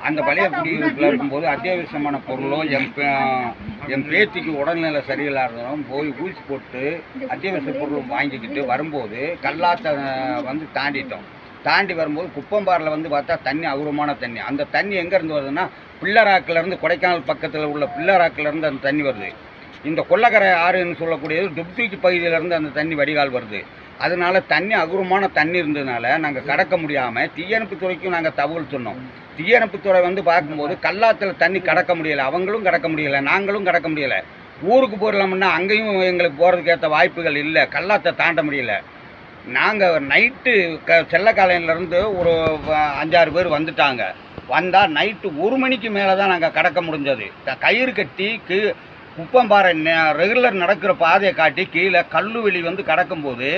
அந்த பழைய குடியிருப்பில் இருக்கும்போது அத்தியாவசியமான பொருளோ என் பேத்திக்கு உடல்நிலை சரியில்லாததும் போய் ஊசி போட்டு அத்தியாவசிய பொருள் வாங்கிக்கிட்டு வரும்போது கல்லாத்தை வந்து தாண்டி வரும்போது குப்பம்பாறையில் வந்து பார்த்தா தண்ணி அபூர்வமான தண்ணி. அந்த தண்ணி எங்கேருந்து வருதுன்னா பிள்ளராக்கிலேருந்து, கொடைக்கானல் பக்கத்தில் உள்ள பிள்ளராக்கிலேருந்து அந்த தண்ணி வருது. இந்த கொல்லக்கரை ஆறுன்னு சொல்லக்கூடியது டுப்டிக்கு பகுதியிலேருந்து அந்த தண்ணி வடிகால் வருது. அதனால தண்ணி அபூர்வமான தண்ணி இருந்ததுனால நாங்கள் கடக்க முடியாமல் தீயணைப்புத்துறைக்கும் நாங்கள் தகவல் சொன்னோம். தீயணைப்புத்துறை வந்து பார்க்கும்போது கல்லாத்தில் தண்ணி கடக்க முடியலை, அவங்களும் கடக்க முடியலை, நாங்களும் கடக்க முடியலை. ஊருக்கு போயிடலாம்னா அங்கேயும் எங்களுக்கு போகிறதுக்கு ஏற்ற வாய்ப்புகள் இல்லை, கல்லாத்தை தாண்ட முடியல. நாங்கள் நைட்டு செல்லக்காலையிலேருந்து ஒரு 5-6 பேர் வந்துட்டாங்க. வந்தால் நைட்டு 1 மணிக்கு மேலே தான் நாங்கள் கடக்க முடிஞ்சது. கயிறு கட்டி குப்பம்பாறை ரெகுலர் நடக்கிற பாதையை காட்டி கீழே கல்லுவெளி வந்து கடக்கும்போது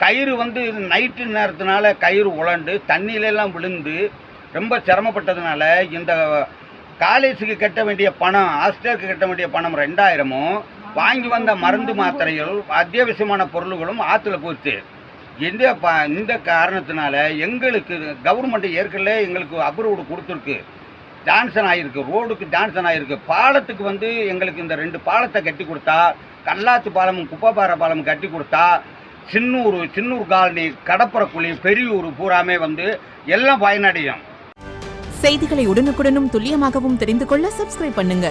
கயிறு வந்து நைட்டு நேரத்தினால கயிறு உலண்டு தண்ணியிலெல்லாம் விழுந்து ரொம்ப சிரமப்பட்டதுனால இந்த காலேஜுக்கு கட்ட வேண்டிய பணம், ஹாஸ்டலுக்கு கட்ட வேண்டிய பணம் 2000ம், வாங்கி வந்த மருந்து மாத்திரைகள் அத்தியாவசியமான பொருள்களும் ஆற்றுல போச்சு. இந்த காரணத்தினால எங்களுக்கு கவர்மெண்ட் ஏற்கனவே எங்களுக்கு அப்ரூவ்டு கொடுத்துருக்கு, ஜான்சன் ஆகிருக்கு, ரோடுக்கு ஜான்சன் ஆகிருக்கு. பாலத்துக்கு வந்து எங்களுக்கு இந்த 2 பாலத்தை கட்டி கொடுத்தா, கல்லாத்து பாலமும் குப்பப்பாறை பாலமும் கட்டி கொடுத்தா சின்னூர் காலனி, கடப்புறக்குழி, பெரியூர் பூராமே வந்து எல்லாம் பயனடையும். செய்திகளை உடனுக்குடனும் துல்லியமாகவும் தெரிந்து கொள்ள சப்ஸ்கிரைப் பண்ணுங்க.